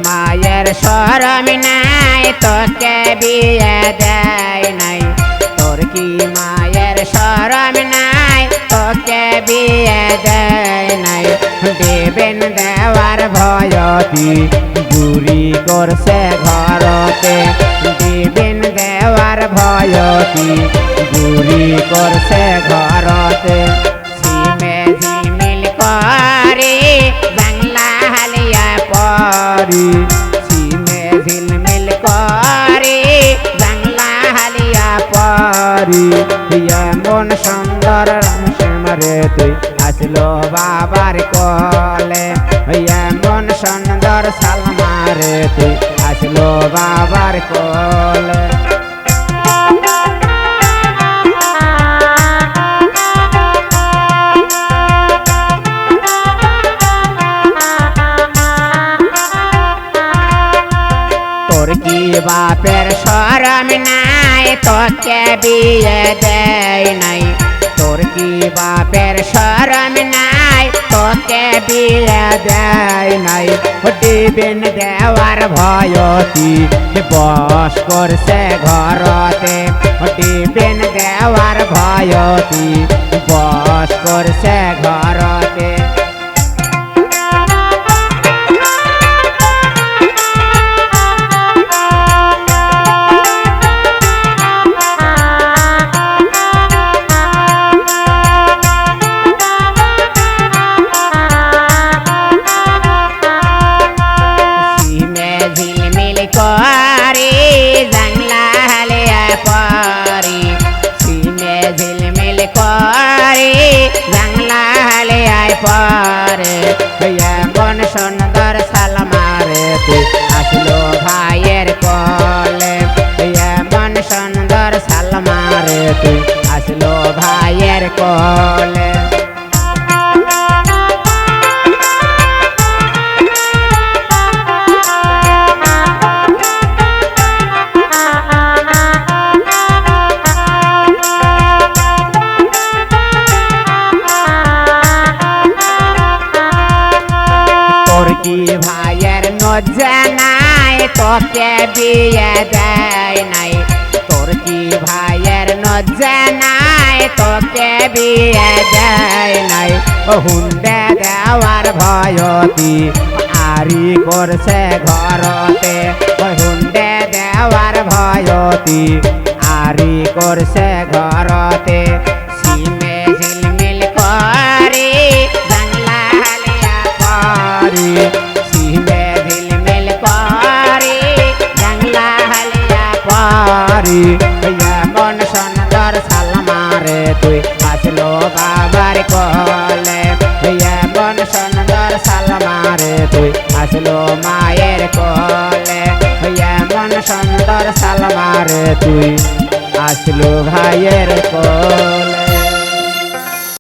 মায়ের শরম নাই তোকে বিয়ে দেয় নাই, তোর কি মায়ের শরম নাই তোকে বিয়ে দেয় নাই। দেবেন দেওয়ার ভয়তি চুরি করছে ঘরতে, দেবেন দেওয়ার ভয়তি চুরি করছে ঘরতে। সিমে ঝিলমিল করে বাংলা হালিয়া পরি, সিমে ঝিলমিল করে বাংলা হালিয়া পরি। এমন সুন্দর মারে তুই আসলো বাবার কোলে, এমন সুন্দর সালমারে তুই আসলো বাবার কোলে। তোর কি বাপের শরম নাই তোকে বিয়ে দেয় নাই, তোর কি বাপের শরম নাই তোকে বিয়ে দেয় নাই। দেবেন দেওয়ার ভয়তি বস করছে ঘরতে, দেবেন দেওয়ার ভয়তি বস করছে ঘরতে। করে জাংলা হালিয়া পরি, সিমে ঝিলমিল করে জাংলা হালিয়ায় পরে। এমন সুন্দর সালমারে তুই আসলো ভাইয়ের কোলে, এমন সুন্দর সালমারে তুই আসলো ভাইয়ের কোলে। তোর কি ভাইয়ের লজ্জা নাই তোকে বিয়ে দেয় নাই, তোর কি ভাইয়ের লজ্জা নাই তোকে বিয়ে দেয় নাই। হুন্ডে দেওয়ার ভয়তি আরি করছে ঘরতে, হুন্ডে দেওয়ার ভয়তি আরি করছে ঘরতে। সিমে ঝিলমিল করে বাংলা হালিয়া পরি, সিমে ঝিলমিল করে বাংলা হালিয়া পরি। এমন সুন্দর সালমারে তুই আসলো বাবার কোলে, এমন সুন্দর সালমারে তুই আসলো মায়ের কোলে, এমন সুন্দর সালমারে তুই আসলো ভাইয়ের কোলে।